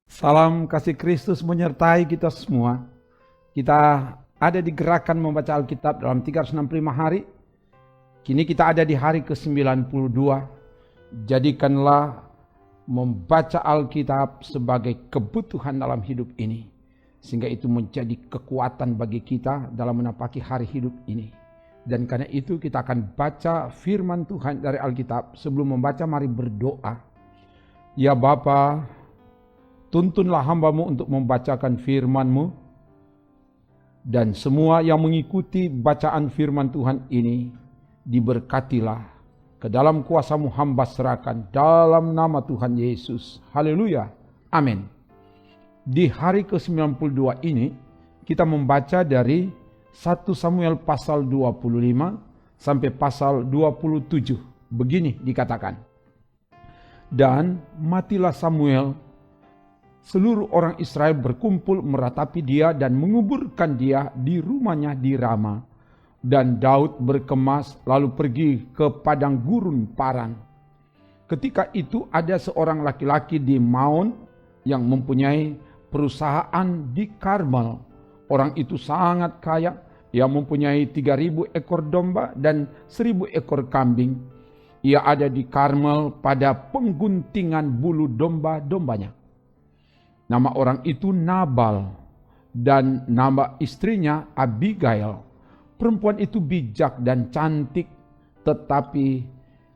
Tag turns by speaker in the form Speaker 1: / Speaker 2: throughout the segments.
Speaker 1: Salam kasih Kristus menyertai kita semua. Kita ada di gerakan membaca Alkitab dalam 365 hari. Kini kita ada di hari ke-92. Jadikanlah membaca Alkitab sebagai kebutuhan dalam hidup ini, sehingga itu menjadi kekuatan bagi kita dalam menapaki hari hidup ini. Dan karena itu kita akan baca firman Tuhan dari Alkitab. Sebelum membaca, mari berdoa. Ya Bapa, tuntunlah hamba-Mu untuk membacakan firman-Mu, dan semua yang mengikuti bacaan firman Tuhan ini diberkatilah. Ke dalam kuasa-Mu hamba serahkan dalam nama Tuhan Yesus. Haleluya. Amin. Di hari ke-92 ini kita membaca dari 1 Samuel pasal 25 sampai pasal 27. Begini dikatakan. Dan matilah Samuel, seluruh orang Israel berkumpul meratapi dia dan menguburkan dia di rumahnya di Rama. Dan Daud berkemas lalu pergi ke padang gurun Paran. Ketika itu ada seorang laki-laki di Maon yang mempunyai perusahaan di Karmel. Orang itu sangat kaya, ia mempunyai 3.000 ekor domba dan 1.000 ekor kambing. Ia ada di Karmel pada pengguntingan bulu domba-dombanya. Nama orang itu Nabal dan nama istrinya Abigail. Perempuan itu bijak dan cantik, tetapi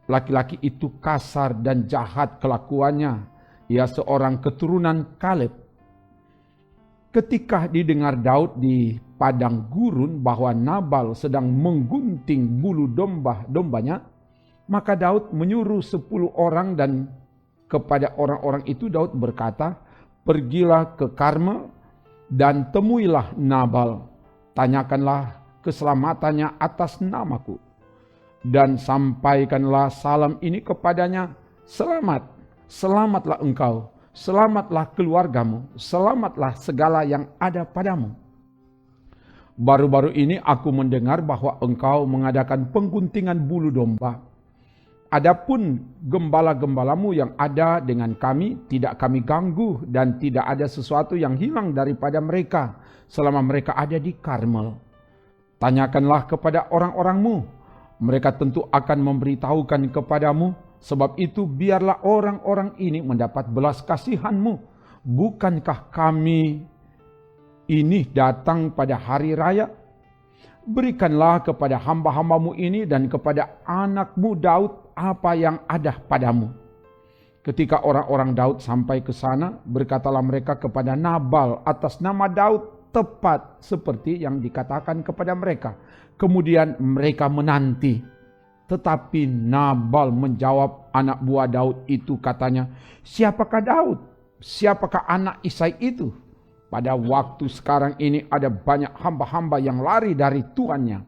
Speaker 1: laki-laki itu kasar dan jahat kelakuannya. Ia seorang keturunan Kaleb. Ketika didengar Daud di padang gurun bahwa Nabal sedang menggunting bulu domba-dombanya, maka Daud menyuruh 10 orang, dan kepada orang-orang itu Daud berkata, "Pergilah ke Karmel dan temuilah Nabal. Tanyakanlah keselamatannya atas namaku. Dan sampaikanlah salam ini kepadanya, selamat, selamatlah engkau, selamatlah keluargamu, selamatlah segala yang ada padamu. Baru-baru ini aku mendengar bahwa engkau mengadakan pengguntingan bulu domba. Adapun gembala-gembalamu yang ada dengan kami, tidak kami ganggu, dan tidak ada sesuatu yang hilang daripada mereka selama mereka ada di Karmel. Tanyakanlah kepada orang-orangmu, mereka tentu akan memberitahukan kepadamu. Sebab itu biarlah orang-orang ini mendapat belas kasihan-Mu. Bukankah kami ini datang pada hari raya? Berikanlah kepada hamba-hamba-Mu ini dan kepada anak-Mu Daud apa yang ada padamu." Ketika orang-orang Daud sampai ke sana, berkatalah mereka kepada Nabal atas nama Daud, tepat seperti yang dikatakan kepada mereka. Kemudian mereka menanti. Tetapi Nabal menjawab anak buah Daud itu, katanya, "Siapakah Daud? Siapakah anak Isai itu? Pada waktu sekarang ini ada banyak hamba-hamba yang lari dari tuannya.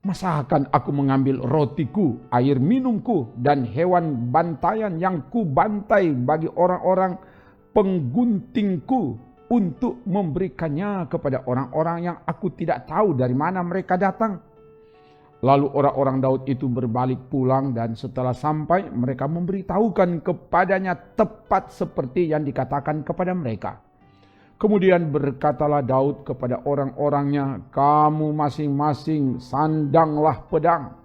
Speaker 1: Masakan aku mengambil rotiku, air minumku, dan hewan bantaian yang ku bantai bagi orang-orang pengguntingku untuk memberikannya kepada orang-orang yang aku tidak tahu dari mana mereka datang?" Lalu orang-orang Daud itu berbalik pulang, dan setelah sampai mereka memberitahukan kepadanya tepat seperti yang dikatakan kepada mereka. Kemudian berkatalah Daud kepada orang-orangnya, "Kamu masing-masing sandanglah pedang."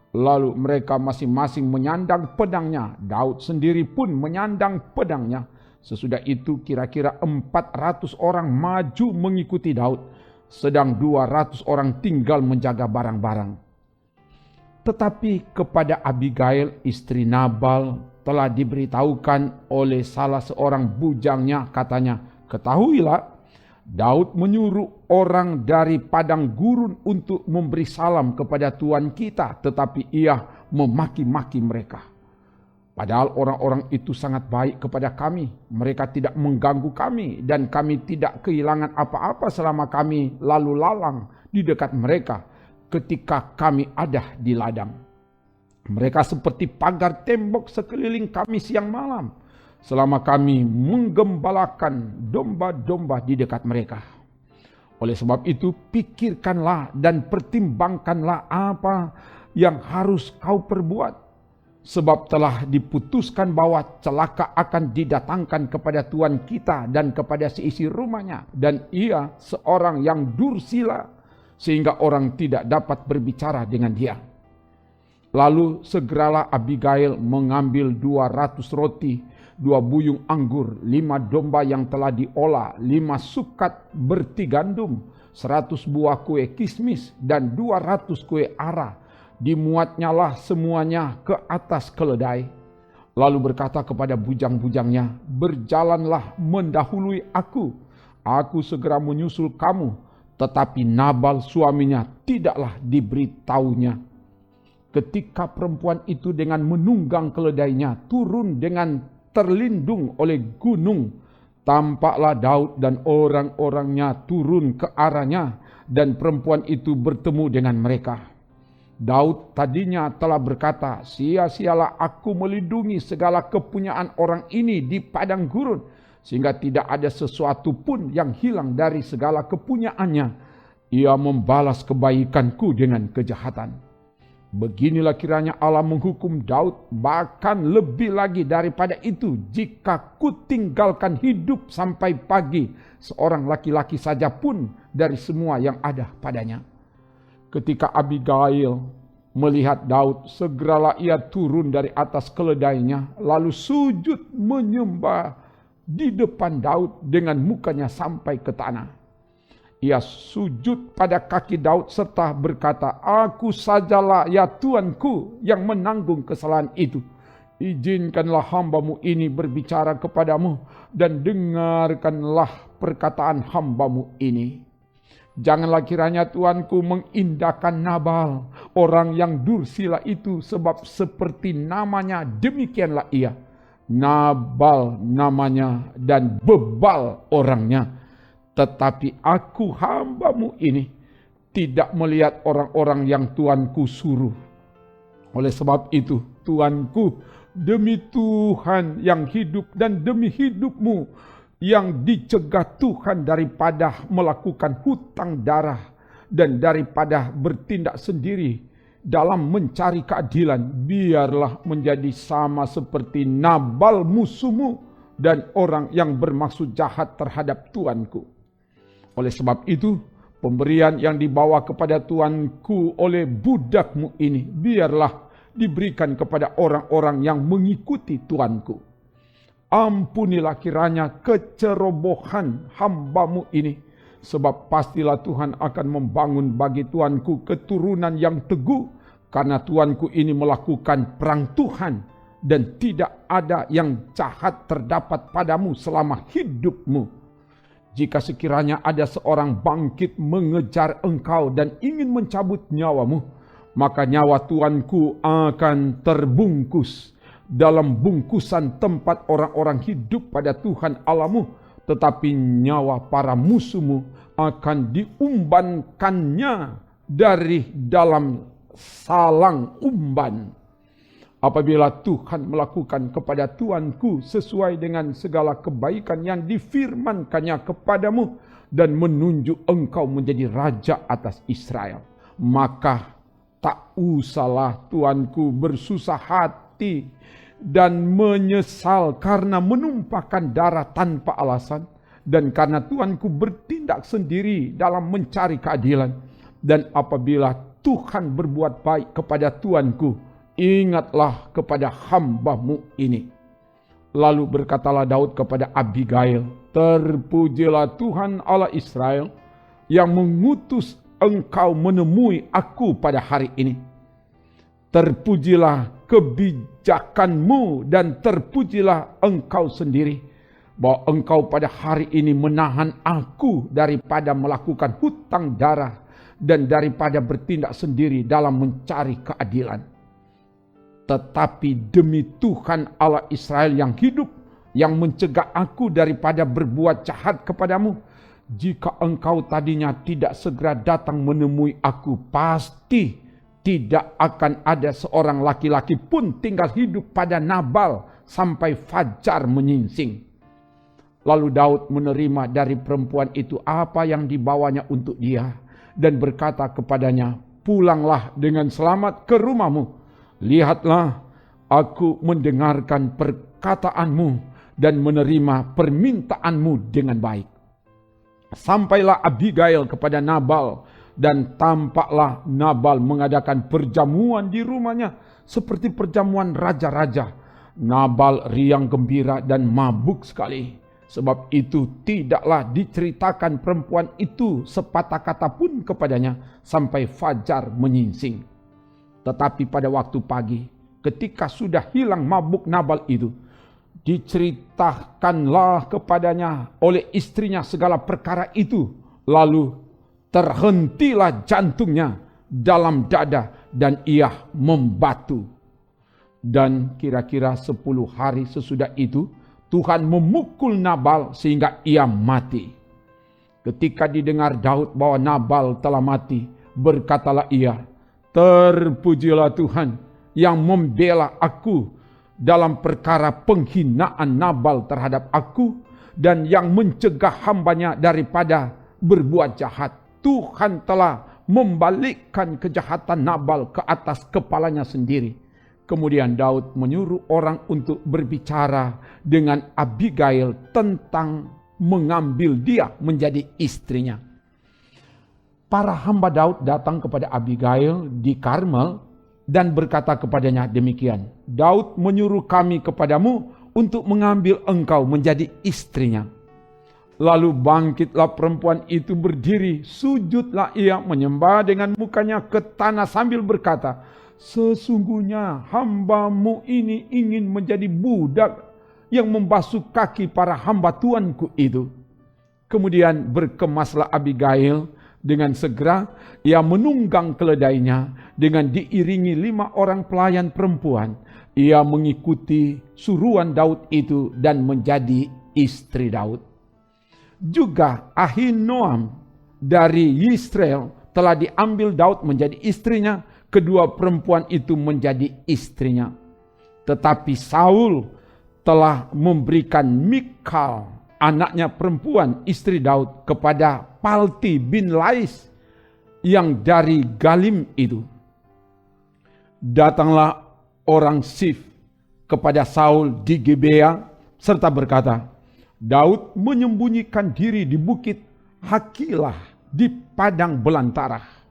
Speaker 1: Lalu mereka masing-masing menyandang pedangnya. Daud sendiri pun menyandang pedangnya. Sesudah itu kira-kira 400 orang maju mengikuti Daud, sedang 200 orang tinggal menjaga barang-barang. Tetapi kepada Abigail, istri Nabal, telah diberitahukan oleh salah seorang bujangnya, katanya, "Ketahuilah, Daud menyuruh orang dari padang gurun untuk memberi salam kepada Tuan kita, tetapi ia memaki-maki mereka. Padahal orang-orang itu sangat baik kepada kami. Mereka tidak mengganggu kami, dan kami tidak kehilangan apa-apa selama kami lalu lalang di dekat mereka ketika kami ada di ladang. Mereka seperti pagar tembok sekeliling kami siang malam, selama kami menggembalakan domba-domba di dekat mereka." Oleh sebab itu, pikirkanlah dan pertimbangkanlah apa yang harus kau perbuat. Sebab telah diputuskan bahwa celaka akan didatangkan kepada Tuhan kita dan kepada seisi rumahnya. Dan ia seorang yang dursila, sehingga orang tidak dapat berbicara dengan dia. Lalu segeralah Abigail mengambil 200 roti, 2 buyung anggur, 5 domba yang telah diolah, 5 sukat berti gandum, 100 buah kue kismis, dan 200 kue ara. Dimuatnyalah semuanya ke atas keledai. Lalu berkata kepada bujang-bujangnya, berjalanlah mendahului aku. Aku segera menyusul kamu. Tetapi Nabal suaminya tidaklah diberitahunya. Ketika perempuan itu dengan menunggang keledainya turun dengan terlindung oleh gunung, tampaklah Daud dan orang-orangnya turun ke arahnya, dan perempuan itu bertemu dengan mereka. Daud tadinya telah berkata, sia-sialah aku melindungi segala kepunyaan orang ini di padang gurun, sehingga tidak ada sesuatu pun yang hilang dari segala kepunyaannya. Ia membalas kebaikanku dengan kejahatan. Beginilah kiranya Allah menghukum Daud, bahkan lebih lagi daripada itu, jika kutinggalkan hidup sampai pagi seorang laki-laki saja pun dari semua yang ada padanya. Ketika Abigail melihat Daud, segeralah ia turun dari atas keledainya, lalu sujud menyembah di depan Daud dengan mukanya sampai ke tanah. Ia sujud pada kaki Daud serta berkata, aku sajalah ya Tuanku yang menanggung kesalahan itu. Izinkanlah hambamu ini berbicara kepadamu, dan dengarkanlah perkataan hambamu ini. Janganlah kiranya Tuanku mengindahkan Nabal, orang yang dursila itu, sebab seperti namanya demikianlah ia. Nabal namanya dan bebal orangnya. Tetapi aku hambamu ini tidak melihat orang-orang yang Tuanku suruh. Oleh sebab itu, Tuanku, demi Tuhan yang hidup dan demi hidupmu yang dicegah Tuhan daripada melakukan hutang darah dan daripada bertindak sendiri dalam mencari keadilan, biarlah menjadi sama seperti Nabal musuhmu dan orang yang bermaksud jahat terhadap Tuanku. Oleh sebab itu, pemberian yang dibawa kepada Tuanku oleh budakmu ini, biarlah diberikan kepada orang-orang yang mengikuti Tuanku. Ampunilah kiranya kecerobohan hambamu ini, sebab pastilah Tuhan akan membangun bagi Tuanku keturunan yang teguh, karena Tuanku ini melakukan perang Tuhan, dan tidak ada yang jahat terdapat padamu selama hidupmu. Jika sekiranya ada seorang bangkit mengejar engkau dan ingin mencabut nyawamu, maka nyawa Tuanku akan terbungkus dalam bungkusan tempat orang-orang hidup pada Tuhan Allahmu, tetapi nyawa para musuhmu akan diumbankannya dari dalam salang umban. Apabila Tuhan melakukan kepada Tuanku sesuai dengan segala kebaikan yang difirmankannya kepadamu dan menunjuk engkau menjadi raja atas Israel, maka tak usahlah Tuanku bersusah hati dan menyesal karena menumpahkan darah tanpa alasan, dan karena Tuanku bertindak sendiri dalam mencari keadilan. Dan apabila Tuhan berbuat baik kepada Tuanku, ingatlah kepada hambamu ini. Lalu berkatalah Daud kepada Abigail, terpujilah Tuhan Allah Israel yang mengutus engkau menemui aku pada hari ini. Terpujilah kebijakanmu dan terpujilah engkau sendiri, bahwa engkau pada hari ini menahan aku daripada melakukan hutang darah dan daripada bertindak sendiri dalam mencari keadilan. Tetapi demi Tuhan Allah Israel yang hidup, yang mencegah aku daripada berbuat jahat kepadamu, jika engkau tadinya tidak segera datang menemui aku, pasti tidak akan ada seorang laki-laki pun tinggal hidup pada Nabal sampai fajar menyingsing. Lalu Daud menerima dari perempuan itu apa yang dibawanya untuk dia dan berkata kepadanya, "Pulanglah dengan selamat ke rumahmu. Lihatlah, aku mendengarkan perkataanmu dan menerima permintaanmu dengan baik." Sampailah Abigail kepada Nabal, dan tampaklah Nabal mengadakan perjamuan di rumahnya seperti perjamuan raja-raja. Nabal riang gembira dan mabuk sekali. Sebab itu tidaklah diceritakan perempuan itu sepatah kata pun kepadanya sampai fajar menyingsing. Tetapi pada waktu pagi, ketika sudah hilang mabuk Nabal itu, diceritakanlah kepadanya oleh istrinya segala perkara itu. Lalu terhentilah jantungnya dalam dada dan ia membatu. Dan kira-kira 10 hari sesudah itu, Tuhan memukul Nabal sehingga ia mati. Ketika didengar Daud bahwa Nabal telah mati, berkatalah ia, "Terpujilah Tuhan yang membela aku dalam perkara penghinaan Nabal terhadap aku dan yang mencegah hambanya daripada berbuat jahat. Tuhan telah membalikkan kejahatan Nabal ke atas kepalanya sendiri." Kemudian Daud menyuruh orang untuk berbicara dengan Abigail tentang mengambil dia menjadi istrinya. Para hamba Daud datang kepada Abigail di Karmel dan berkata kepadanya demikian, "Daud menyuruh kami kepadamu untuk mengambil engkau menjadi istrinya." Lalu bangkitlah perempuan itu berdiri, sujudlah ia menyembah dengan mukanya ke tanah sambil berkata, "Sesungguhnya hambamu ini ingin menjadi budak yang membasuh kaki para hamba tuanku itu." Kemudian berkemaslah Abigail, dengan segera ia menunggang keledainya dengan diiringi 5 orang pelayan perempuan. Ia mengikuti suruhan Daud itu dan menjadi istri Daud. Juga Ahinoam dari Yisrael telah diambil Daud menjadi istrinya. Kedua perempuan itu menjadi istrinya. Tetapi Saul telah memberikan Mikal, anaknya perempuan istri Daud, kepada Palti bin Lais yang dari Galim itu. Datanglah orang Sif kepada Saul di Gibea serta berkata, "Daud menyembunyikan diri di bukit Hakilah di padang belantara."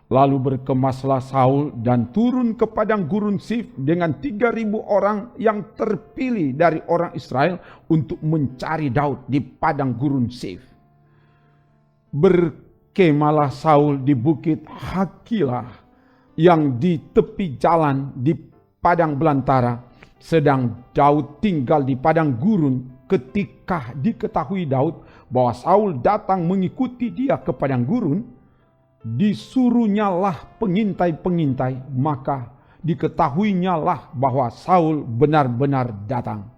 Speaker 1: Lalu berkemaslah Saul dan turun ke padang gurun Sif dengan 3.000 orang yang terpilih dari orang Israel untuk mencari Daud di padang gurun Sif. Berkemalah Saul di bukit Hakilah yang di tepi jalan di padang belantara, sedang Daud tinggal di padang gurun. Ketika diketahui Daud bahwa Saul datang mengikuti dia ke padang gurun, disuruhnyalah pengintai-pengintai, maka diketahuinyalah bahwa Saul benar-benar datang.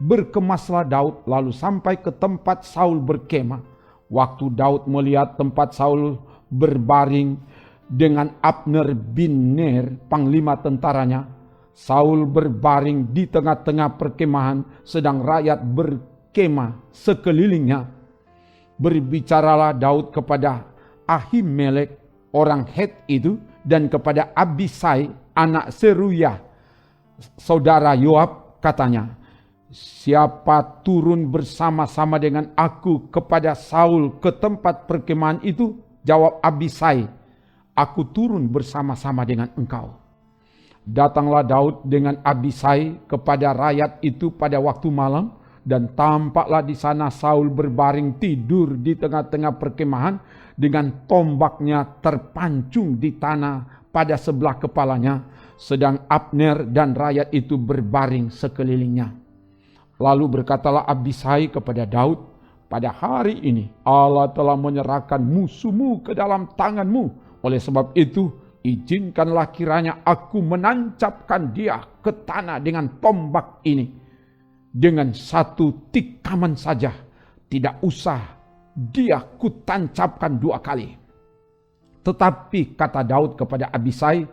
Speaker 1: Berkemaslah Daud lalu sampai ke tempat Saul berkemah. Waktu Daud melihat tempat Saul berbaring dengan Abner bin Ner, panglima tentaranya, Saul berbaring di tengah-tengah perkemahan, sedang rakyat berkemah sekelilingnya. Berbicaralah Daud kepada Ahimelek orang Het itu dan kepada Abisai anak Seruyah saudara Yoab, katanya, "Siapa turun bersama-sama dengan aku kepada Saul ke tempat perkemahan itu?" Jawab Abisai, "Aku turun bersama-sama dengan engkau." Datanglah Daud dengan Abisai kepada rakyat itu pada waktu malam, dan tampaklah di sana Saul berbaring tidur di tengah-tengah perkemahan dengan tombaknya terpancung di tanah pada sebelah kepalanya, sedang Abner dan rakyat itu berbaring sekelilingnya. Lalu berkatalah Abisai kepada Daud, "Pada hari ini Allah telah menyerahkan musuhmu ke dalam tanganmu. Oleh sebab itu, izinkanlah kiranya aku menancapkan dia ke tanah dengan tombak ini. Dengan satu tikaman saja, tidak usah dia kutancapkan 2 kali." Tetapi kata Daud kepada Abisai,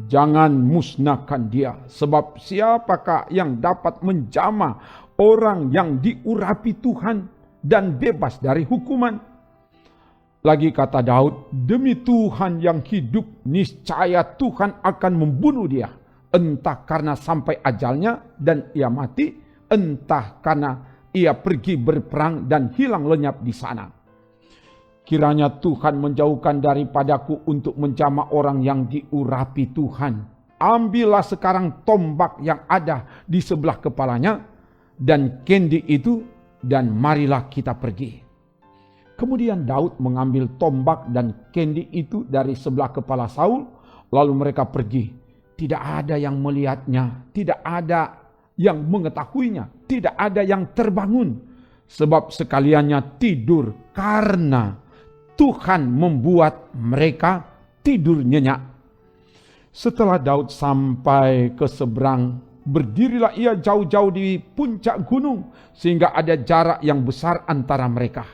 Speaker 1: "Jangan musnahkan dia, sebab siapakah yang dapat menjamah orang yang diurapi Tuhan dan bebas dari hukuman. Lagi kata Daud, demi Tuhan yang hidup, niscaya Tuhan akan membunuh dia. Entah karena sampai ajalnya dan ia mati, entah karena ia pergi berperang dan hilang lenyap di sana. Kiranya Tuhan menjauhkan daripadaku untuk menjamah orang yang diurapi Tuhan. Ambillah sekarang tombak yang ada di sebelah kepalanya dan kendi itu, dan marilah kita pergi. Kemudian Daud mengambil tombak dan kendi itu dari sebelah kepala Saul, lalu mereka pergi. Tidak ada yang melihatnya, tidak ada yang mengetahuinya, tidak ada yang terbangun. Sebab sekaliannya tidur karena Tuhan membuat mereka tidur nyenyak. Setelah Daud sampai ke seberang, berdirilah ia jauh-jauh di puncak gunung, sehingga ada jarak yang besar antara mereka.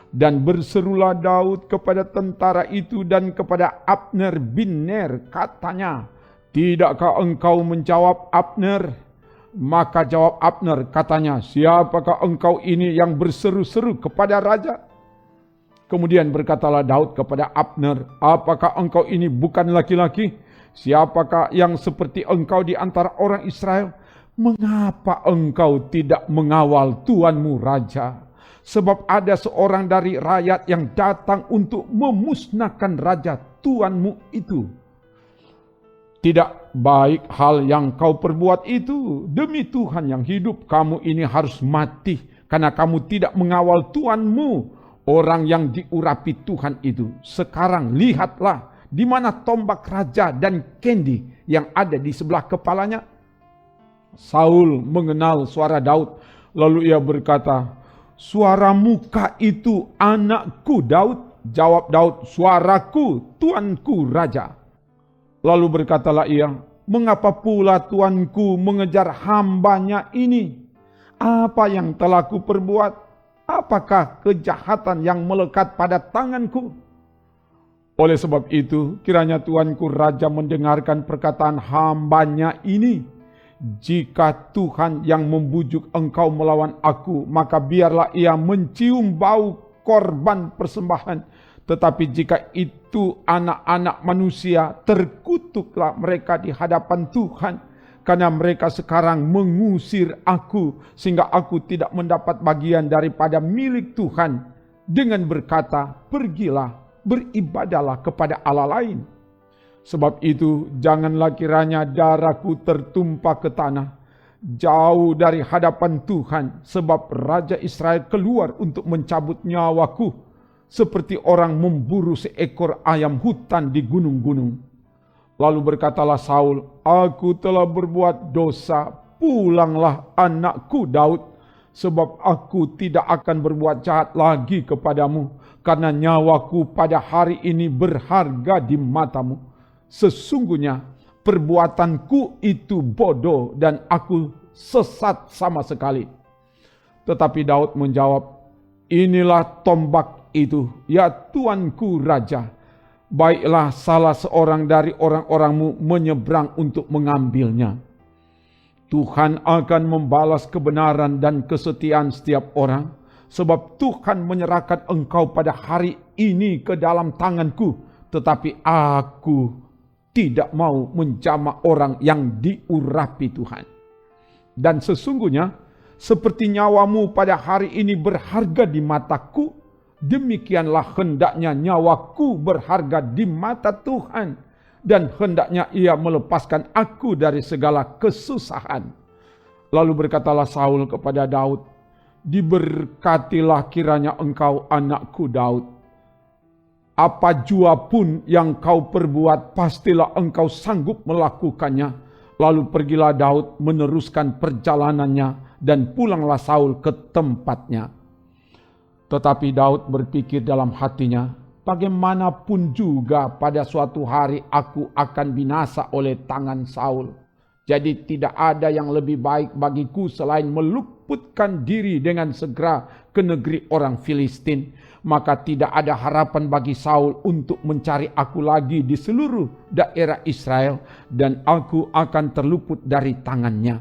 Speaker 1: Dan berserulah Daud kepada tentara itu dan kepada Abner bin Ner, katanya, "Tidakkah engkau menjawab, Abner?" Maka jawab Abner, katanya, "Siapakah engkau ini yang berseru-seru kepada raja?" Kemudian berkatalah Daud kepada Abner, "Apakah engkau ini bukan laki-laki? Siapakah yang seperti engkau di antara orang Israel? Mengapa engkau tidak mengawal tuanmu raja? Sebab ada seorang dari rakyat yang datang untuk memusnahkan raja tuanmu itu. Tidak baik hal yang kau perbuat itu. Demi Tuhan yang hidup, kamu ini harus mati, karena kamu tidak mengawal tuanmu, orang yang diurapi Tuhan itu. Sekarang lihatlah di mana tombak raja dan kendi yang ada di sebelah kepalanya." Saul mengenal suara Daud, lalu ia berkata, "Suaramu kah itu, anakku Daud?" Jawab Daud, "Suaraku, tuanku raja." Lalu berkatalah ia, "Mengapa pula tuanku mengejar hambanya ini? Apa yang telah ku perbuat? Apakah kejahatan yang melekat pada tanganku? Oleh sebab itu, kiranya tuanku raja mendengarkan perkataan hambanya ini. Jika Tuhan yang membujuk engkau melawan aku, maka biarlah ia mencium bau korban persembahan. Tetapi jika itu anak-anak manusia, terkutuklah mereka di hadapan Tuhan. Karena mereka sekarang mengusir aku, sehingga aku tidak mendapat bagian daripada milik Tuhan. Dengan berkata, pergilah, beribadahlah kepada Allah lain. Sebab itu, janganlah kiranya darahku tertumpah ke tanah, jauh dari hadapan Tuhan, sebab Raja Israel keluar untuk mencabut nyawaku, seperti orang memburu seekor ayam hutan di gunung-gunung. Lalu berkatalah Saul, "Aku telah berbuat dosa, pulanglah anakku Daud, sebab aku tidak akan berbuat jahat lagi kepadamu, karena nyawaku pada hari ini berharga di matamu. Sesungguhnya perbuatanku itu bodoh dan aku sesat sama sekali." Tetapi Daud menjawab, "Inilah tombak itu, ya tuanku raja. Baiklah salah seorang dari orang-orangmu menyeberang untuk mengambilnya. Tuhan akan membalas kebenaran dan kesetiaan setiap orang, sebab Tuhan menyerahkan engkau pada hari ini ke dalam tanganku, tetapi aku tidak mau menjamah orang yang diurapi Tuhan. Dan sesungguhnya, seperti nyawamu pada hari ini berharga di mataku, demikianlah hendaknya nyawaku berharga di mata Tuhan, dan hendaknya ia melepaskan aku dari segala kesusahan." Lalu berkatalah Saul kepada Daud, "Diberkatilah kiranya engkau, anakku Daud. Apa jua pun yang kau perbuat, pastilah engkau sanggup melakukannya." Lalu pergilah Daud meneruskan perjalanannya, dan pulanglah Saul ke tempatnya. Tetapi Daud berpikir dalam hatinya, "Bagaimanapun juga pada suatu hari aku akan binasa oleh tangan Saul. Jadi tidak ada yang lebih baik bagiku selain meluputkan diri dengan segera ke negeri orang Filistin. Maka tidak ada harapan bagi Saul untuk mencari aku lagi di seluruh daerah Israel, dan aku akan terluput dari tangannya."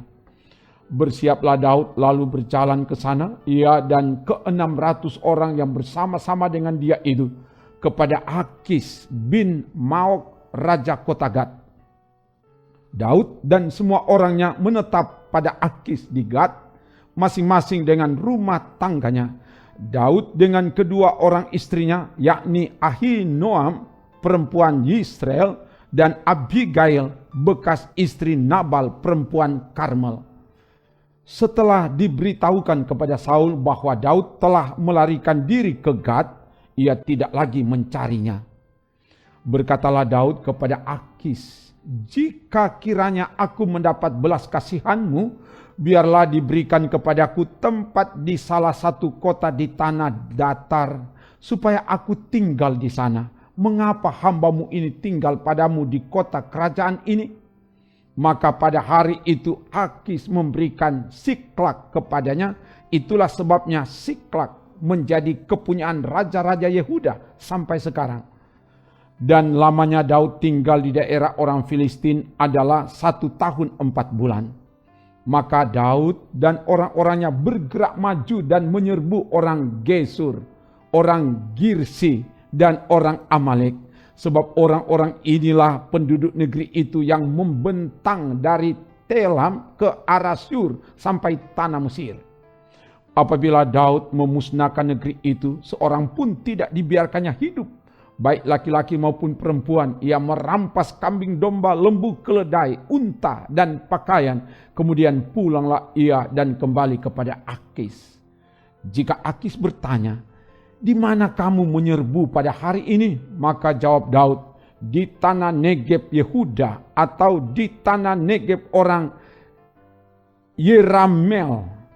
Speaker 1: Bersiaplah Daud lalu berjalan ke sana, ia dan ke-600 orang yang bersama-sama dengan dia itu, kepada Akis bin Maok, raja kota Gad. Daud dan semua orangnya menetap pada Akis di Gad, masing-masing dengan rumah tangganya. Daud dengan kedua orang istrinya, yakni Ahinoam, perempuan Yisrael, dan Abigail, bekas istri Nabal, perempuan Karmel. Setelah diberitahukan kepada Saul bahwa Daud telah melarikan diri ke Gad, ia tidak lagi mencarinya. Berkatalah Daud kepada Akis, "Jika kiranya aku mendapat belas kasihanmu, biarlah diberikan kepadaku tempat di salah satu kota di tanah datar, supaya aku tinggal di sana. Mengapa hambamu ini tinggal padamu di kota kerajaan ini?" Maka pada hari itu Akis memberikan Siklak kepadanya. Itulah sebabnya Siklak menjadi kepunyaan raja-raja Yehuda sampai sekarang. Dan lamanya Daud tinggal di daerah orang Filistin adalah 1 tahun 4 bulan. Maka Daud dan orang-orangnya bergerak maju dan menyerbu orang Gesur, orang Girsi, dan orang Amalek. Sebab orang-orang inilah penduduk negeri itu yang membentang dari Telam ke arah Syur sampai tanah Mesir. Apabila Daud memusnahkan negeri itu, seorang pun tidak dibiarkannya hidup, baik laki-laki maupun perempuan. Ia merampas kambing domba, lembu, keledai, unta, dan pakaian. Kemudian pulanglah ia dan kembali kepada Akis. Jika Akis bertanya, "Di mana kamu menyerbu pada hari ini?" Maka jawab Daud, "Di tanah Negeb Yehuda, atau di tanah Negeb orang Yeramel,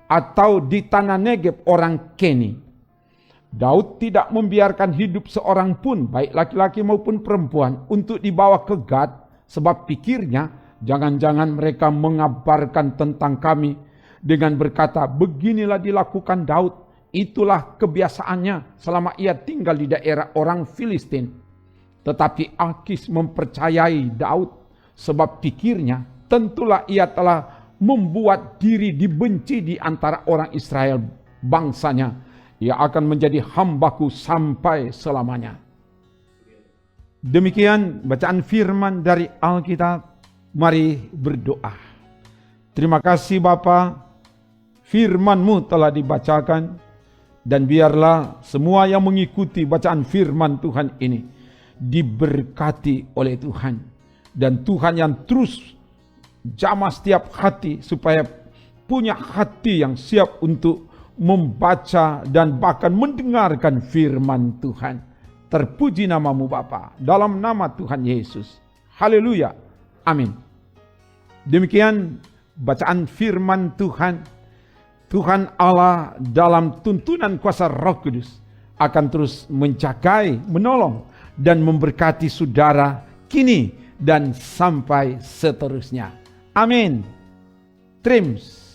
Speaker 1: atau di tanah Negeb orang Keni." Daud tidak membiarkan hidup seorang pun, baik laki-laki maupun perempuan, untuk dibawa ke Gad, sebab pikirnya, jangan-jangan mereka mengabarkan tentang kami dengan berkata, "Beginilah dilakukan Daud." Itulah kebiasaannya selama ia tinggal di daerah orang Filistin. Tetapi Akis mempercayai Daud, sebab pikirnya, tentulah ia telah membuat diri dibenci di antara orang Israel bangsanya. Ia akan menjadi hambaku sampai selamanya. Demikian bacaan firman dari Alkitab. Mari berdoa. Terima kasih Bapa, firman-Mu telah dibacakan. Dan biarlah semua yang mengikuti bacaan firman Tuhan ini diberkati oleh Tuhan. Dan Tuhan yang terus jamah setiap hati supaya punya hati yang siap untuk membaca dan bahkan mendengarkan firman Tuhan. Terpuji nama-Mu Bapa, dalam nama Tuhan Yesus. Haleluya. Amin. Demikian bacaan firman Tuhan. Tuhan Allah dalam tuntunan kuasa Roh Kudus akan terus menjagai, menolong, dan memberkati saudara kini dan sampai seterusnya. Amin. Trims.